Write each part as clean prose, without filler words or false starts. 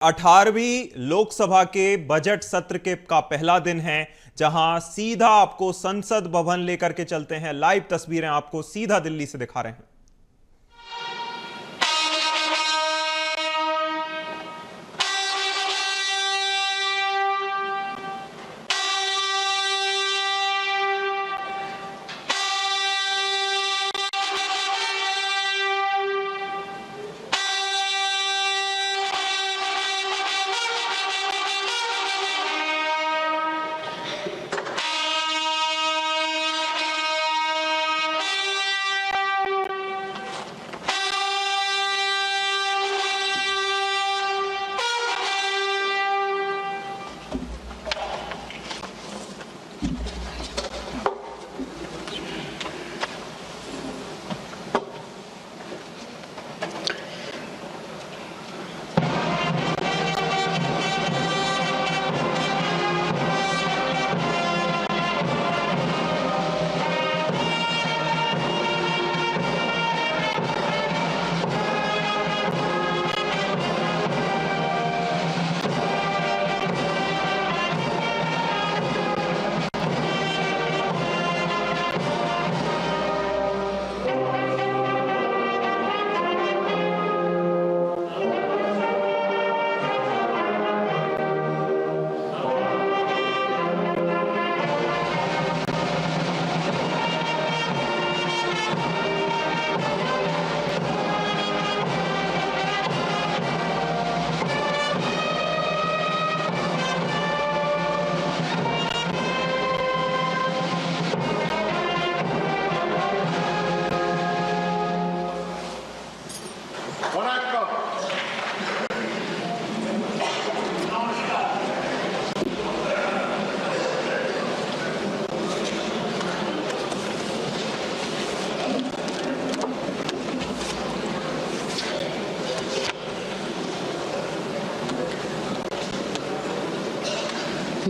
18वीं लोकसभा के बजट सत्र का पहला दिन है, जहां सीधा आपको संसद भवन लेकर के चलते हैं। लाइव तस्वीरें आपको सीधा दिल्ली से दिखा रहे हैं।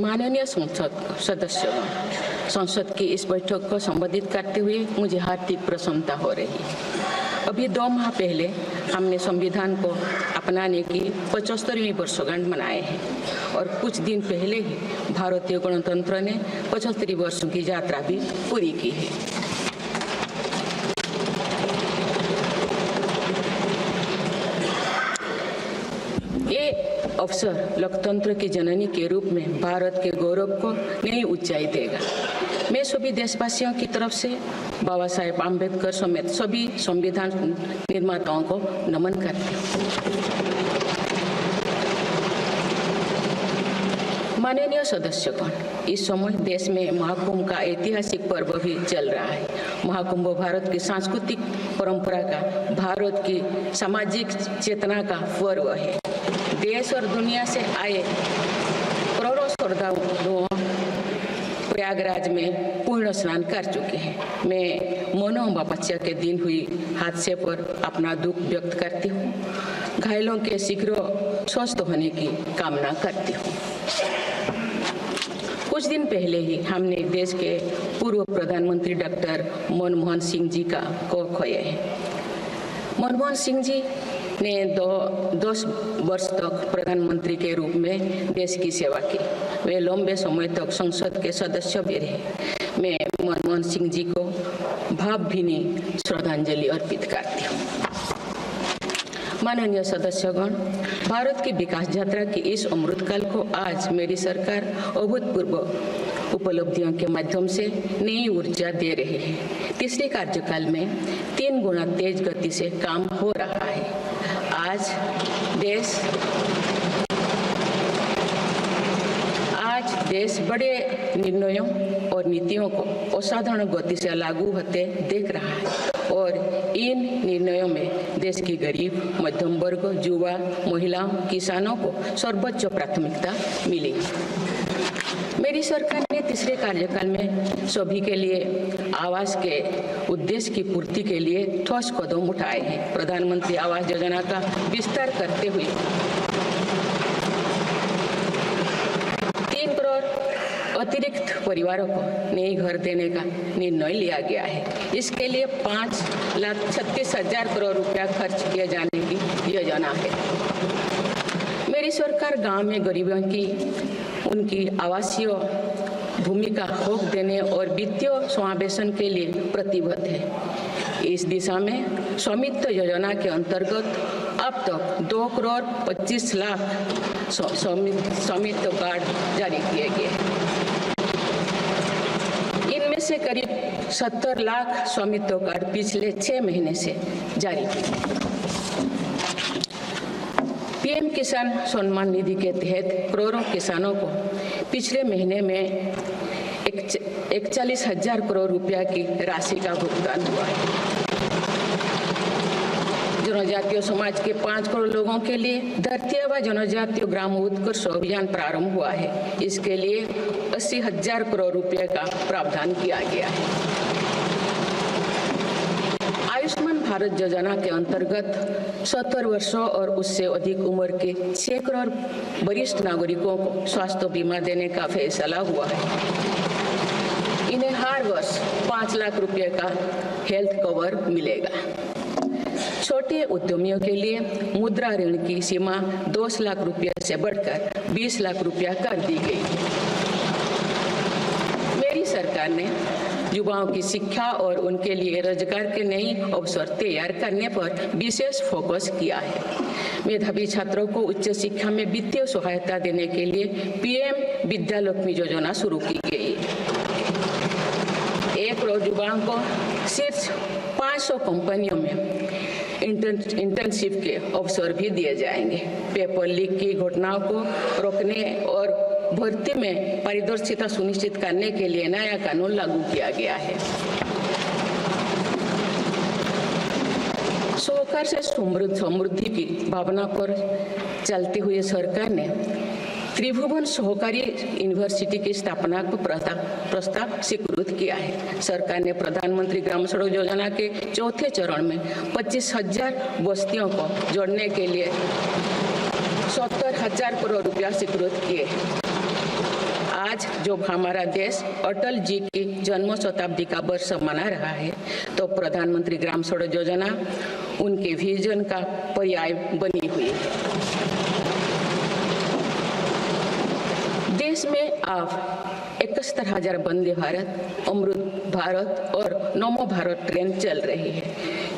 माननीय संसद सदस्य, संसद की इस बैठक को संबोधित करते हुए मुझे हार्दिक प्रसन्नता हो रही है। अभी 2 माह पहले हमने संविधान को अपनाने की 75वीं वर्षगांठ मनाए हैं और कुछ दिन पहले ही भारतीय गणतंत्र ने 75 वर्षों की यात्रा भी पूरी की है। अवसर लोकतंत्र की जननी के रूप में भारत के गौरव को नई ऊंचाई देगा। मैं सभी देशवासियों की तरफ से बाबा साहेब आम्बेडकर समेत सभी संविधान निर्माताओं को नमन करती हूँ। माननीय सदस्यगण, इस समय देश में महाकुंभ का ऐतिहासिक पर्व भी चल रहा है। महाकुंभ भारत की सांस्कृतिक परंपरा का, भारत की सामाजिक चेतना का पर्व है। देश और दुनिया से आए करोड़ों श्रद्धालु प्रयागराज में पूर्ण स्नान कर चुके हैं। मैं मोनो अमावस्या के दिन हुई हादसे पर अपना दुख व्यक्त करती हूँ। घायलों के शीघ्र स्वस्थ होने की कामना करती हूँ। कुछ दिन पहले ही हमने देश के पूर्व प्रधानमंत्री डॉक्टर मनमोहन सिंह जी को खोया है। मनमोहन सिंह जी ने 10 वर्ष तक प्रधानमंत्री के रूप में देश की सेवा की। वे लंबे समय तक संसद के सदस्य भी रहे। मैं मनमोहन सिंह जी को भावभीनी श्रद्धांजलि अर्पित करती हूँ। माननीय सदस्यगण, भारत की विकास यात्रा की इस अमृतकाल को आज मेरी सरकार अभूतपूर्व उपलब्धियों के माध्यम से नई ऊर्जा दे रही है। तीसरे कार्यकाल में 3 गुना तेज गति से काम हो रहा है। आज देश बड़े निर्णयों और नीतियों को असाधारण गति से लागू होते देख रहा है और इन निर्णयों में देश की गरीब, मध्यम वर्ग, युवा, महिलाओं, किसानों को सर्वोच्च प्राथमिकता मिली। मेरी सरकार ने तीसरे कार्यकाल में सभी के लिए आवास के उद्देश्य की पूर्ति के लिए ठोस कदम उठाए हैं। प्रधानमंत्री आवास योजना का विस्तार करते हुए 3 करोड़ अतिरिक्त परिवारों को नए घर देने का निर्णय लिया गया है। इसके लिए 5,36,000 करोड़ रुपया खर्च किए जाने की योजना है। मेरी मेरी सरकार गांव में गरीबों की उनकी आवासीय भूमि का हक देने और वित्तीय समावेशन के लिए प्रतिबद्ध है। इस दिशा में स्वामित्व योजना के अंतर्गत अब तक 2 करोड़ 25 लाख स्वामित्व कार्ड जारी किए गए हैं। इनमें से करीब 70 लाख स्वामित्व कार्ड पिछले 6 महीने से जारी किए। पीएम किसान सम्मान निधि के तहत करोड़ों किसानों को पिछले महीने में 41,000 करोड़ रुपया की राशि का भुगतान हुआ है। जनजातीय समाज के 5 करोड़ लोगों के लिए धरती आबा जनजातीय ग्राम उत्कर्ष अभियान प्रारंभ हुआ है। इसके लिए 80,000 करोड़ रुपये का प्रावधान किया गया है। आयुष्मान भारत योजना के अंतर्गत 70 वर्षों और उससे अधिक उम्र के 6 करोड़ वरिष्ठ नागरिकों को स्वास्थ्य बीमा देने का फैसला हुआ है। इन्हें हर वर्ष 5 लाख रुपए का हेल्थ कवर मिलेगा। छोटे उद्यमियों के लिए मुद्रा ऋण की सीमा 10 लाख रुपए से बढ़कर 20 लाख रुपया कर दी गई। मेरी सरकार ने युवाओं की शिक्षा और उनके लिए रोजगार के नए अवसर तैयार करने पर विशेष फोकस किया है। मेधावी छात्रों को उच्च शिक्षा में वित्तीय सहायता देने के लिए पीएम विद्यालक्ष्मी योजना शुरू की गई। 1 करोड़ युवाओं को शीर्ष 500 कंपनियों में इंटर्नशिप के अवसर भी दिए जाएंगे। पेपर लीक की घटनाओं को रोकने और भर्ती में पारदर्शिता सुनिश्चित करने के लिए नया कानून लागू किया गया है। सहकार से समृद्धि की भावना पर चलते हुए सरकार ने त्रिभुवन सहकारी यूनिवर्सिटी की स्थापना को प्रस्ताव स्वीकृत किया है। सरकार ने प्रधानमंत्री ग्राम सड़क योजना के 4थे चरण में 25,000 बस्तियों को जोड़ने के लिए 70,000 करोड़ रुपया स्वीकृत किए। आज जब हमारा देश अटल जी की जन्म शताब्दी का वर्ष मना रहा है, तो प्रधानमंत्री ग्राम सड़क योजना उनके विजन का पर्याय बनी हुई है। देश में अब 71,000 वंदे भारत, अमृत भारत और नमो भारत ट्रेन चल रही है,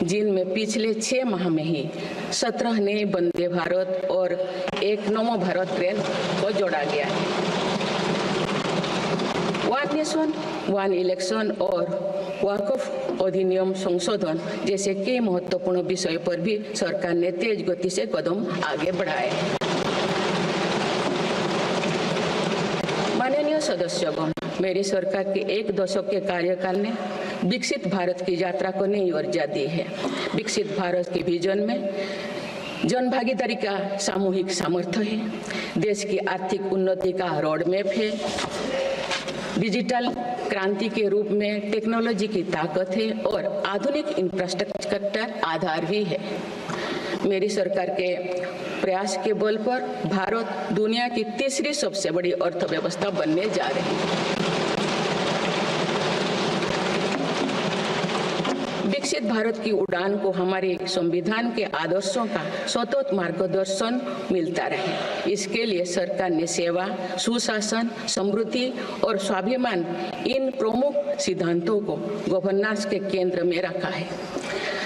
जिनमें पिछले 6 माह में ही 17 नए वंदे भारत और 1 नमो भारत ट्रेन को जोड़ा गया है। वन नेशन वन इलेक्शन और वक्फ अधिनियम संशोधन जैसे कई महत्वपूर्ण विषय पर भी सरकार ने तेज गति से कदम आगे बढ़ाए। माननीय सदस्यगण, मेरी सरकार के 1 दशक के कार्यकाल ने विकसित भारत की यात्रा को नई ऊर्जा दी है। विकसित भारत के विजन में जन भागीदारी का सामूहिक सामर्थ्य है, देश की आर्थिक उन्नति का रोड मैप है, डिजिटल क्रांति के रूप में टेक्नोलॉजी की ताकत है और आधुनिक इंफ्रास्ट्रक्चर आधार भी है। मेरी सरकार के प्रयास के बल पर भारत दुनिया की 3री सबसे बड़ी अर्थव्यवस्था बनने जा रही है। विकसित भारत की उड़ान को हमारे संविधान के आदर्शों का सतत मार्गदर्शन मिलता रहे, इसके लिए सरकार ने सेवा, सुशासन, समृद्धि और स्वाभिमान इन प्रमुख सिद्धांतों को गवर्नेंस के केंद्र में रखा है।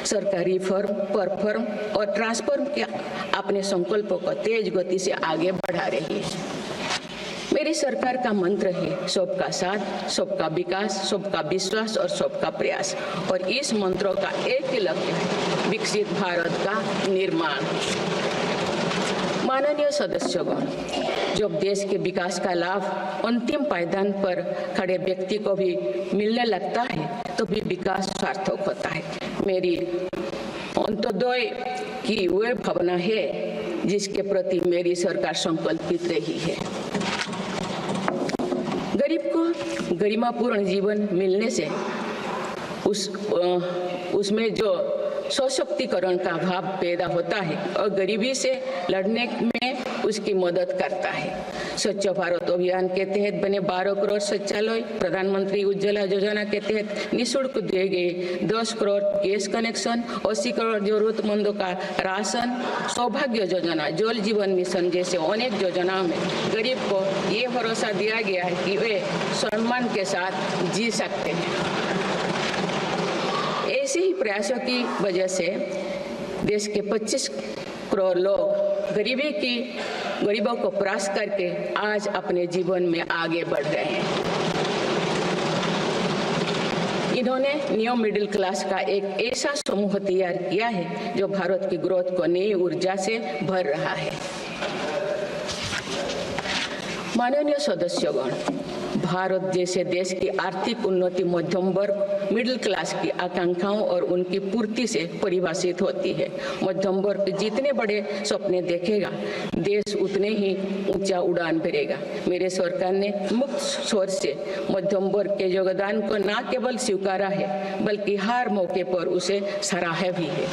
सरकार रिफॉर्म, परफॉर्म और ट्रांसफॉर्म के अपने संकल्पों को तेज गति से आगे बढ़ा रही है। मेरी सरकार का मंत्र है सबका साथ, सबका विकास, सबका विश्वास और सबका प्रयास, और इस मंत्रों का एक ही लक्ष्य है, विकसित भारत का निर्माण। माननीय सदस्यगण, जब देश के विकास का लाभ अंतिम पायदान पर खड़े व्यक्ति को भी मिलने लगता है, तो भी विकास सार्थक होता है। मेरी अंत्योदय की वह भावना है जिसके प्रति मेरी सरकार संकल्पित रही है। गरीब को गरिमापूर्ण जीवन मिलने से उसमें जो सशक्तिकरण का भाव पैदा होता है और गरीबी से लड़ने में उसकी मदद करता है। स्वच्छ भारत अभियान के तहत बने 12 करोड़ शौचालय, प्रधानमंत्री उज्ज्वला योजना के तहत निःशुल्क दिए गए 10 करोड़ गैस कनेक्शन, 80 करोड़ जरूरतमंदों का राशन, सौभाग्य योजना, जल जीवन मिशन जैसे अनेक योजनाओं में गरीब को ये भरोसा दिया गया है कि वे सम्मान के साथ जी सकते हैं। ऐसे ही प्रयासों की वजह से देश के 25 करोड़ लोग गरीबों को परास्त करके आज अपने जीवन में आगे बढ़ रहे हैं। इन्होंने न्यू मिडिल क्लास का एक ऐसा समूह तैयार किया है जो भारत की ग्रोथ को नई ऊर्जा से भर रहा है। माननीय सदस्यगण, भारत जैसे देश की आर्थिक उन्नति मध्यम वर्ग मिडिल क्लास की आकांक्षाओं और उनकी पूर्ति से परिभाषित होती है। मध्यम वर्ग जितने बड़े सपने देखेगा, देश उतने ही ऊंचा उड़ान भरेगा। मेरे सरकार ने मुक्त स्वर से मध्यम वर्ग के योगदान को न केवल स्वीकारा है बल्कि हर मौके पर उसे सराहा भी है।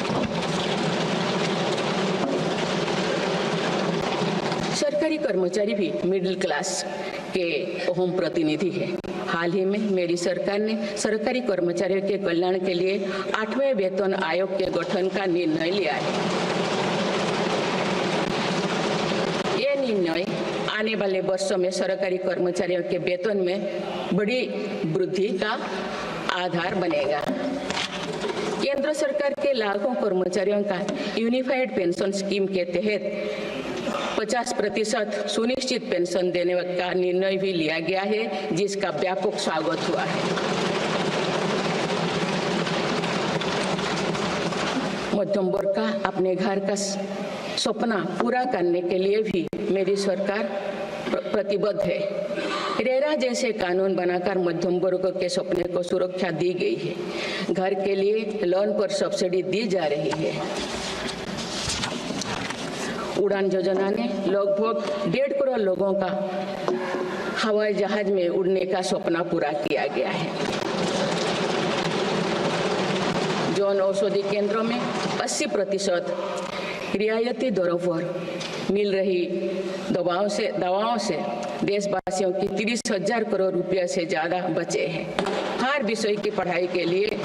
सरकारी कर्मचारी भी मिडिल क्लास के अहम प्रतिनिधि है। हाल ही में मेरी सरकार ने सरकारी कर्मचारियों के कल्याण के लिए 8वें वेतन आयोग के गठन का निर्णय लिया है। ये निर्णय आने वाले वर्षों में सरकारी कर्मचारियों के वेतन में बड़ी वृद्धि का आधार बनेगा। केंद्र सरकार के लाखों कर्मचारियों का यूनिफाइड पेंशन स्कीम के तहत 50% सुनिश्चित पेंशन देने का निर्णय भी लिया गया है, जिसका व्यापक स्वागत हुआ है। मध्यम वर्ग का अपने घर का सपना पूरा करने के लिए भी मेरी सरकार प्रतिबद्ध है। रेरा जैसे कानून बनाकर मध्यम वर्ग के सपने को सुरक्षा दी गई है। घर के लिए लोन पर सब्सिडी दी जा रही है। उड़ान योजना ने लगभग 1.5 करोड़ लोगों का हवाई जहाज में उड़ने का सपना पूरा किया गया है। जन औषधि केंद्रों में 80% रियायती दरों पर मिल रही दवाओं से देशवासियों की 30,000 करोड़ रुपये से ज़्यादा बचे हैं। हर विषय की पढ़ाई के लिए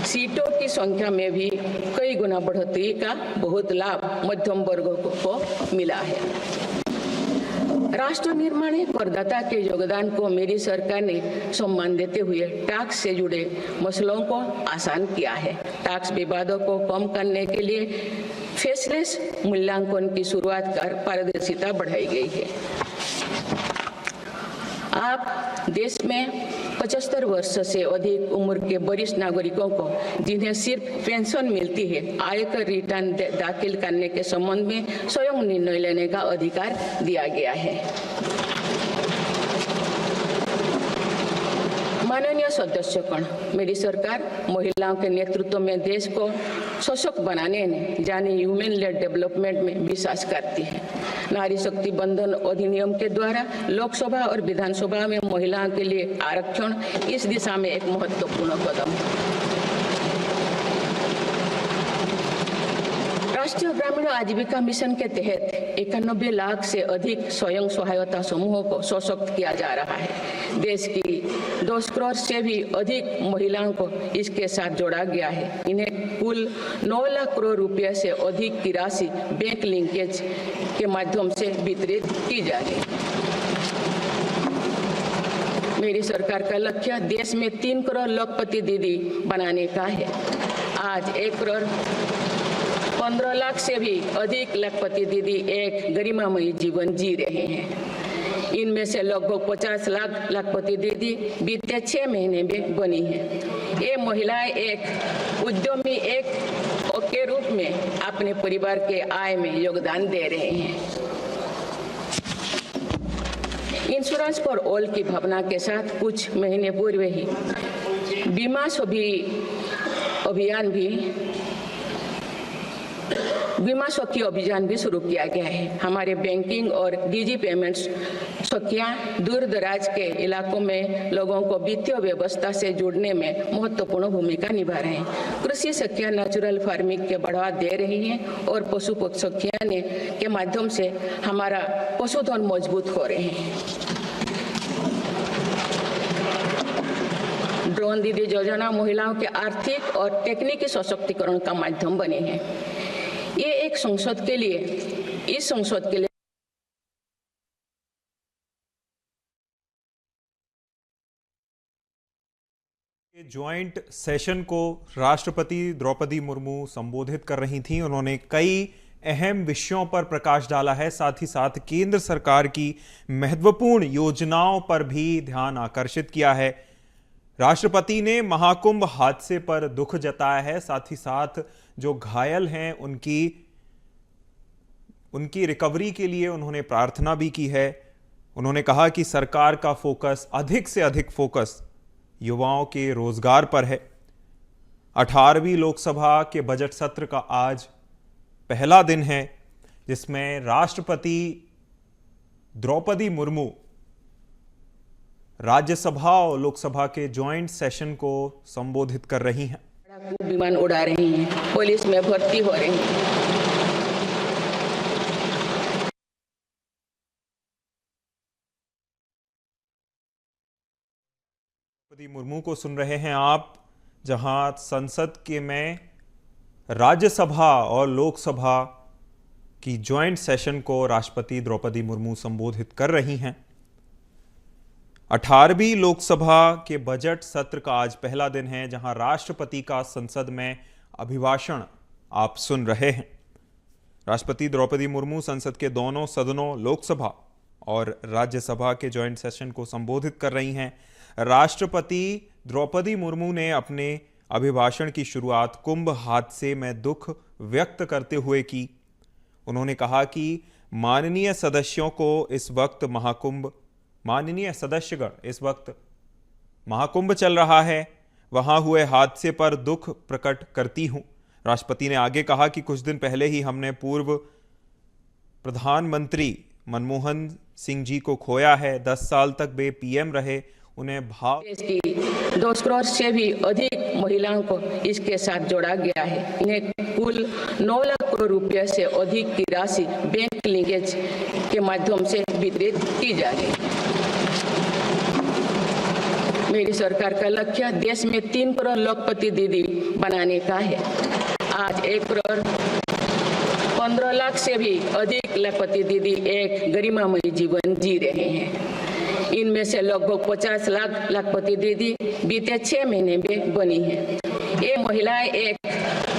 सीटों की संख्या में भी कई गुना बढ़ोतरी का बहुत लाभ मध्यम वर्ग को मिला है। राष्ट्र निर्माण में करदाता के योगदान को मेरी सरकार ने सम्मान देते हुए टैक्स से जुड़े मसलों को आसान किया है। टैक्स विवादों को कम करने के लिए फेसलेस मूल्यांकन की शुरुआत कर पारदर्शिता बढ़ाई गई है। आप देश में 75 वर्ष से अधिक उम्र के वरिष्ठ नागरिकों को जिन्हें सिर्फ पेंशन मिलती है, आयकर रिटर्न दाखिल करने के संबंध में स्वयं निर्णय लेने का अधिकार दिया गया है। माननीय सदस्यगण, मेरी सरकार महिलाओं के नेतृत्व में देश को सशक्त बनाने यानी ह्यूमन लेड डेवलपमेंट में विश्वास करती है। नारी शक्ति बंधन अधिनियम के द्वारा लोकसभा और विधानसभा में महिलाओं के लिए आरक्षण इस दिशा में एक महत्वपूर्ण कदम है। राष्ट्रीय ग्रामीण आजीविका मिशन के तहत 91 लाख से अधिक स्वयं सहायता समूहों को सशक्त किया जा रहा है। देश की 10 करोड़ से भी अधिक महिलाओं को इसके साथ जोड़ा गया है। इन्हें कुल 9 लाख करोड़ रुपए से अधिक की राशि बैंक लिंकेज के माध्यम से वितरित की जा रही है। मेरी सरकार का लक्ष्य देश में 3 करोड़ लखपति दीदी बनाने का है। आज 1 करोड़ 15 लाख से भी अधिक लखपति दीदी एक गरिमामयी जीवन जी रहे हैं। इनमें से लगभग 50 लाख लखपति दीदी बीते 6 महीने में बनी हैं। ये महिलाएं एक उद्यमी के रूप में अपने परिवार के आय में योगदान दे रहे हैं। इंश्योरेंस फॉर ऑल की भावना के साथ कुछ महीने पूर्व ही बीमा सखी अभियान भी शुरू किया गया है। हमारे बैंकिंग और डिजी पेमेंट्स सखियां दूर दराज के इलाकों में लोगों को वित्तीय व्यवस्था से जुड़ने में महत्वपूर्ण भूमिका निभा रहे हैं। कृषि सखियां नेचुरल फार्मिंग के बढ़ावा दे रही हैं और पशु सखियां के माध्यम से हमारा पशुधन मजबूत हो रहे हैं। ड्रोन दीदी योजना महिलाओं के आर्थिक और तकनीकी सशक्तिकरण का माध्यम बने हैं। ये एक संसद के लिए, इस संसद के लिए ज्वाइंट सेशन को राष्ट्रपति द्रौपदी मुर्मू संबोधित कर रही थीं। उन्होंने कई अहम विषयों पर प्रकाश डाला है, साथ ही साथ केंद्र सरकार की महत्वपूर्ण योजनाओं पर भी ध्यान आकर्षित किया है। राष्ट्रपति ने महाकुंभ हादसे पर दुख जताया है, साथ ही साथ जो घायल हैं उनकी रिकवरी के लिए उन्होंने प्रार्थना भी की है। उन्होंने कहा कि सरकार का फोकस, अधिक से अधिक फोकस युवाओं के रोजगार पर है। 18वीं लोकसभा के बजट सत्र का आज पहला दिन है, जिसमें राष्ट्रपति द्रौपदी मुर्मू राज्यसभा और लोकसभा के ज्वाइंट सेशन को संबोधित कर रही हैं। विमान उड़ा रही हैं, पुलिस में भर्ती हो रही हैं। द्रौपदी मुर्मू को सुन रहे हैं आप, जहां संसद के में राज्यसभा और लोकसभा की ज्वाइंट सेशन को राष्ट्रपति द्रौपदी मुर्मू संबोधित कर रही हैं। 18वीं लोकसभा के बजट सत्र का आज पहला दिन है, जहां राष्ट्रपति का संसद में अभिभाषण आप सुन रहे हैं। राष्ट्रपति द्रौपदी मुर्मू संसद के दोनों सदनों, लोकसभा और राज्यसभा के ज्वाइंट सेशन को संबोधित कर रही हैं। राष्ट्रपति द्रौपदी मुर्मू ने अपने अभिभाषण की शुरुआत कुंभ हादसे में दुख व्यक्त करते हुए की। उन्होंने कहा कि माननीय सदस्यगण इस वक्त महाकुंभ चल रहा है, वहां हुए हादसे पर दुख प्रकट करती हूं। राष्ट्रपति ने आगे कहा कि कुछ दिन पहले ही हमने पूर्व प्रधानमंत्री मनमोहन सिंह जी को खोया है। 10 साल तक वे पीएम रहे। उन्हें देश की 2 करोड़ से भी अधिक महिलाओं को इसके साथ जोड़ा गया है। इन्हें कुल 9 लाख करोड़ रुपए से अधिक की राशि बैंक लिंकेज के माध्यम से वितरित की जा रही है। मेरी सरकार का लक्ष्य देश में 3 करोड़ लखपति दीदी बनाने का है। आज 1 करोड़ 15 लाख से भी अधिक लखपति दीदी एक गरिमामयी जीवन जी रहे हैं। इनमें से लगभग 50 लाख लखपति दीदी बीते 6 महीने में बनी है। ये महिलाएं एक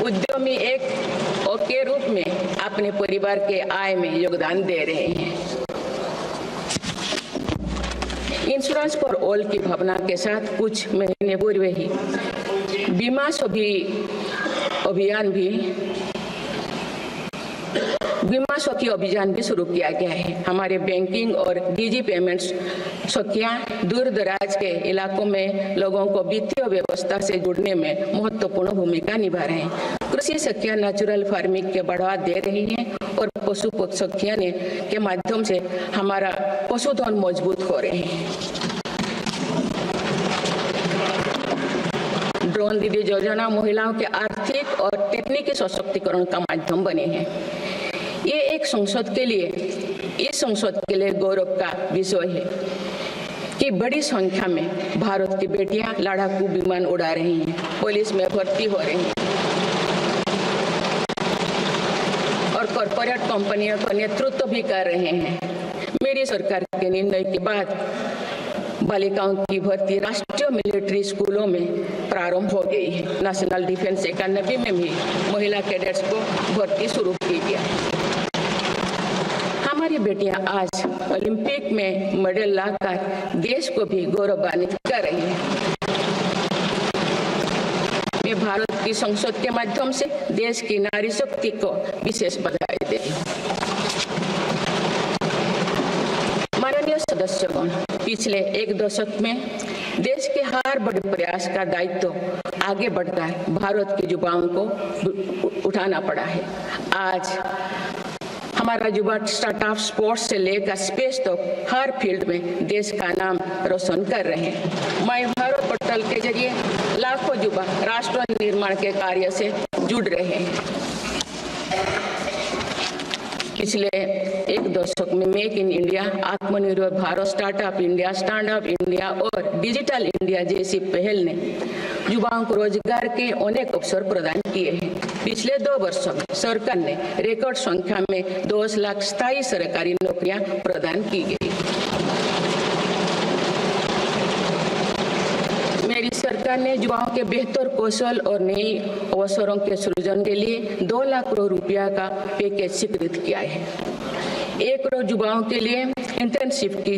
उद्यमी के रूप में अपने परिवार के आय में योगदान दे रहे हैं। इंश्योरेंस फॉर ऑल की भावना के साथ कुछ महीने पूर्व ही बीमा सभी सखी अभियान भी शुरू किया गया है। हमारे बैंकिंग और डिजी पेमेंट्स सखियां दूर दराज के इलाकों में लोगों को वित्तीय व्यवस्था से जुड़ने में महत्वपूर्ण भूमिका निभा रहे हैं। कृषि सखियां नेचुरल फार्मिंग के बढ़ावा दे रही हैं और पशु सखियां के माध्यम से हमारा पशुधन मजबूत हो रहे हैं। ड्रोन दीदी योजना महिलाओं के आर्थिक और तकनीकी सशक्तिकरण का माध्यम बने हैं। ये एक संसद के लिए, इस संसद के लिए गौरव का विषय है कि बड़ी संख्या में भारत की बेटियां लड़ाकू विमान उड़ा रही हैं, पुलिस में भर्ती हो रही हैं और कॉर्पोरेट कंपनियों का नेतृत्व भी कर रहे हैं। मेरी सरकार के निर्णय के बाद बालिकाओं की भर्ती राष्ट्रीय मिलिट्री स्कूलों में प्रारंभ हो गई है। नेशनल डिफेंस एकेडमी में भी महिला कैडेट्स को भर्ती शुरू की गई है। हमारी बेटियां आज ओलंपिक में मेडल लाकर देश को भी गौरवान्वित कर रही हैं। मैं भारत की संसद के माध्यम से देश की नारी शक्ति को विशेष बधाई देती हूँ। माननीय सदस्यगण, पिछले 1 दशक में देश के हर बड़े प्रयास का दायित्व आगे बढ़कर भारत के युवाओं को उठाना पड़ा है। आज हमारा युवा स्टार्टअप स्पोर्ट्स से लेकर स्पेस तक हर फील्ड में देश का नाम रोशन कर रहे हैं। माय भारत पोर्टल के जरिए लाखों युवा राष्ट्र निर्माण के कार्य से जुड़ रहे हैं। पिछले एक दशक में मेक इन इंडिया, आत्मनिर्भर Bharat, startup India, stand up India और डिजिटल इंडिया जैसी पहल ने युवाओं को रोजगार के अनेक अवसर प्रदान किए हैं। पिछले 2 वर्षों में सरकार ने रिकॉर्ड संख्या में 10 लाख स्थायी सरकारी नौकरियां प्रदान की गई। मेरी सरकार ने युवाओं के बेहतर कौशल और नई अवसरों के सृजन के लिए 2 लाख करोड़ रुपया का पैकेज स्वीकृत किया है। 1 करोड़ युवाओं के लिए इंटर्नशिप की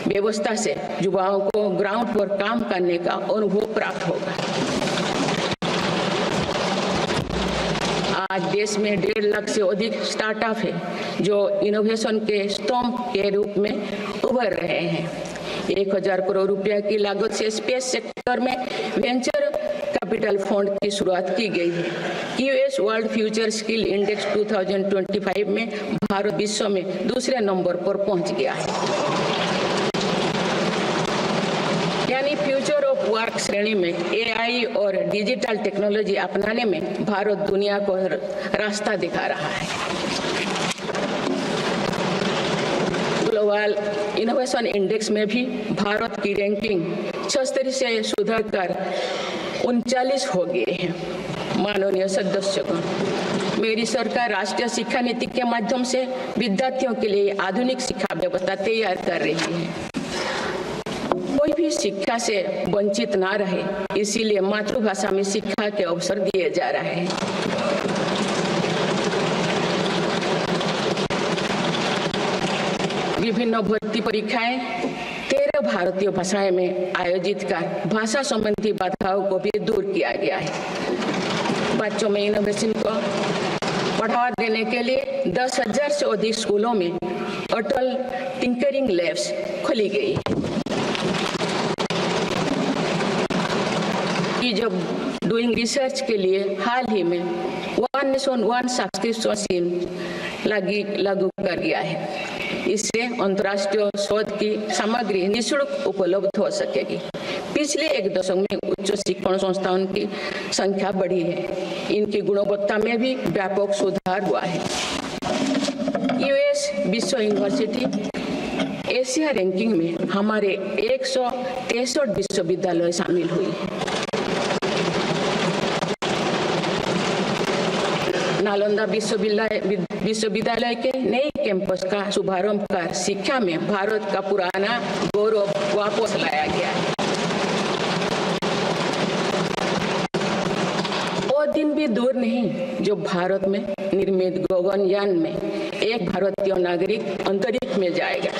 व्यवस्था से युवाओं को ग्राउंड पर काम करने का अनुभव प्राप्त होगा। आज देश में 1.5 लाख से अधिक स्टार्टअप है जो इनोवेशन के स्तंभ के रूप में उभर रहे हैं। 1000 करोड़ रुपया की लागत से स्पेस सेक्टर में वेंचर कैपिटल फंड की शुरुआत की गई है। US world future skill index 2025 में भारत विश्व में दूसरे नंबर पर पहुंच गया है, यानी फ्यूचर ऑफ वर्क श्रेणी में एआई और डिजिटल टेक्नोलॉजी अपनाने में भारत दुनिया को रास्ता दिखा रहा है। ग्लोबल इनोवेशन इंडेक्स में भी भारत की रैंकिंग 76 से सुधरकर 39 हो गए हैं। माननीय सदस्यगण, मेरी सरकार राष्ट्रीय शिक्षा नीति के माध्यम से विद्यार्थियों के लिए आधुनिक शिक्षा व्यवस्था तैयार कर रही है। कोई भी शिक्षा से वंचित ना रहे, इसीलिए मातृभाषा में शिक्षा के अवसर दिए जा रहे हैं। विभिन्न भर्ती परीक्षाएं 13 भारतीय भाषाएं में आयोजित कर भाषा संबंधी बाधाओं को भी दूर किया गया है। बच्चों में इनोवेशन को बढ़ावा देने के लिए 10,000 से अधिक स्कूलों में अटल टिंकरिंग लैब्स खोली गई है। ईज ऑफ डूइंग रिसर्च के लिए हाल ही में 1 नेशन 1 सब्सक्रिप्शन स्कीम लागू कर दिया है। इससे अंतर्राष्ट्रीय शोध की सामग्री निःशुल्क उपलब्ध हो सकेगी। पिछले 1 दशक में उच्च शिक्षण संस्थाओं की संख्या बढ़ी है। इनकी गुणवत्ता में भी व्यापक सुधार हुआ है। यूएस विश्व यूनिवर्सिटी एशिया रैंकिंग में हमारे 163 विश्वविद्यालय शामिल हुई है। नालंदा विश्वविद्यालय के नए कैंपस का शुभारंभ कर शिक्षा में भारत का पुराना गौरव वापस लाया गया है। वो दिन भी दूर नहीं जो भारत में निर्मित गगनयान में एक भारतीय नागरिक अंतरिक्ष में जाएगा।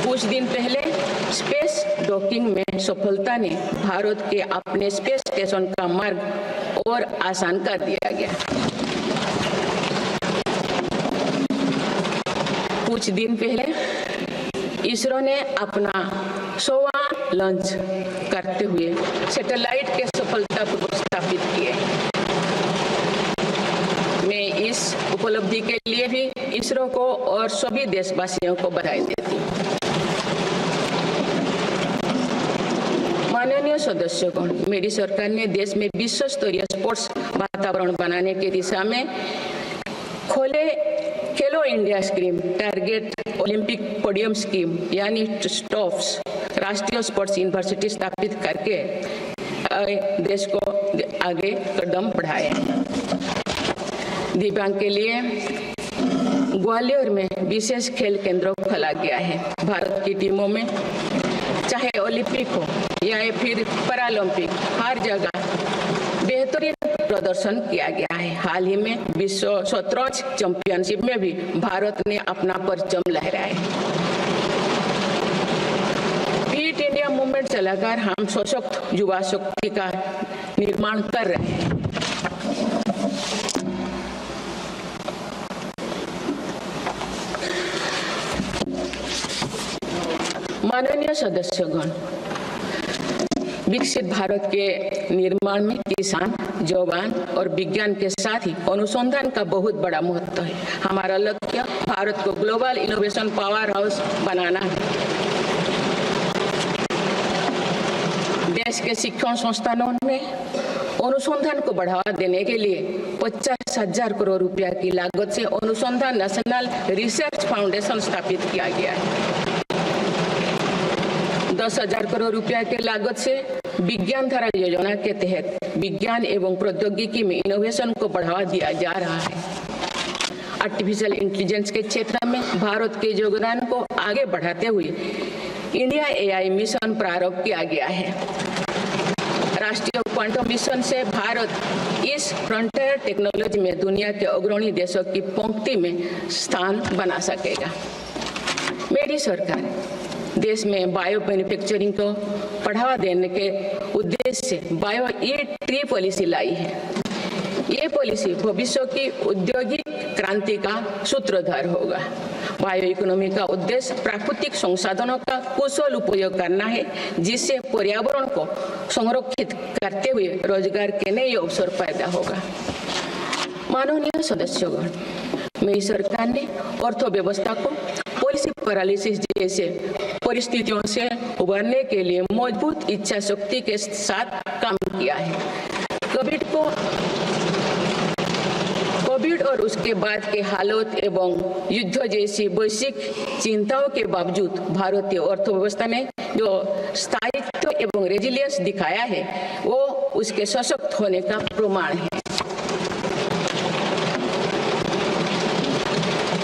कुछ दिन पहले स्पेस डॉकिंग में सफलता ने भारत के अपने स्पेस स्टेशन का मार्ग और आसान कर दिया गया। कुछ दिन पहले इसरो ने अपना 100वां लॉन्च करते हुए सैटेलाइट के सफलतापूर्वक स्थापित किए। मैं इस उपलब्धि के लिए भी इसरो को और सभी देशवासियों को बधाई देती हूँ। माननीय सदस्यगण, मेरी सरकार ने देश में विश्व स्तरीय स्पोर्ट्स वातावरण बनाने की दिशा में खेलो India scheme, target Olympic podium scheme यानी स्टॉप्स राष्ट्रीय स्पोर्ट्स यूनिवर्सिटी स्थापित करके देश को आगे कदम बढ़ाए। दिव्यांग के लिए ग्वालियर में विशेष खेल केंद्र खोला गया है। भारत की टीमों में चाहे ओलंपिक हो या फिर पैरालंपिक, हर जगह बेहतरीन प्रदर्शन किया गया है। हाल ही में विश्व शतरंज चैंपियनशिप में भी भारत ने अपना परचम लहराया। फिट इंडिया मूवमेंट चलाकर हम सशक्त युवा शक्ति का निर्माण कर रहे हैं। माननीय सदस्यगण, विकसित भारत के निर्माण में किसान, जवान और विज्ञान के साथ ही अनुसंधान का बहुत बड़ा महत्व है। हमारा लक्ष्य भारत को ग्लोबल इनोवेशन पावर हाउस बनाना है। देश के शिक्षण संस्थानों में अनुसंधान को बढ़ावा देने के लिए 50,000 करोड़ रुपया की लागत से अनुसंधान नेशनल रिसर्च फाउंडेशन स्थापित किया गया है। 10,000 करोड़ रुपया के लागत से विज्ञान धारा योजना के तहत विज्ञान एवं प्रौद्योगिकी में इनोवेशन को बढ़ावा दिया जा रहा है। आर्टिफिशियल इंटेलिजेंस के क्षेत्र में भारत के योगदान को आगे बढ़ाते हुए इंडिया एआई मिशन प्रारंभ किया गया है। राष्ट्रीय क्वांटम मिशन से भारत इस फ्रंटियर टेक्नोलॉजी में दुनिया के अग्रणी देशों की पंक्ति में स्थान बना सकेगा। मेरी सरकार देश में बायो मैन्युफैक्चरिंग को बढ़ावा देने के उद्देश्य से बायो ई-ट्री पॉलिसी लाई है। ये पॉलिसी भविष्य की औद्योगिक क्रांति का सूत्रधार होगा। बायो इकोनॉमी का उद्देश्य प्राकृतिक संसाधनों का कुशल उपयोग करना है, जिससे पर्यावरण को संरक्षित करते हुए रोजगार के नए अवसर पैदा होगा। माननीय सदस्यगण, मेरी सरकार ने अर्थव्यवस्था को पॉलिसी पैरालिसिस जैसे परिस्थितियों से उबरने के लिए मजबूत इच्छा शक्ति के साथ काम किया है। कोविड और उसके बाद के हालात एवं युद्ध जैसी वैश्विक चिंताओं के बावजूद भारतीय अर्थव्यवस्था ने जो स्थायित्व एवं रेजिलियंस दिखाया है, वो उसके सशक्त होने का प्रमाण है।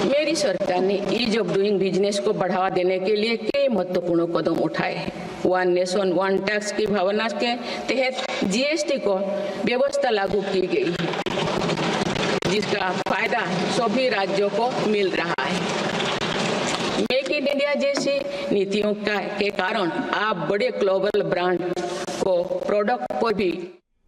मेरी सरकार ने ईज ऑफ डूइंग बिजनेस को बढ़ावा देने के लिए कई महत्वपूर्ण कदम उठाए हैं। वन नेशन वन टैक्स की भावना के तहत जीएसटी को व्यवस्था लागू की गई है, जिसका फायदा सभी राज्यों को मिल रहा है। मेक इन इंडिया जैसी नीतियों के कारण आप बड़े ग्लोबल ब्रांड को प्रोडक्ट पर भी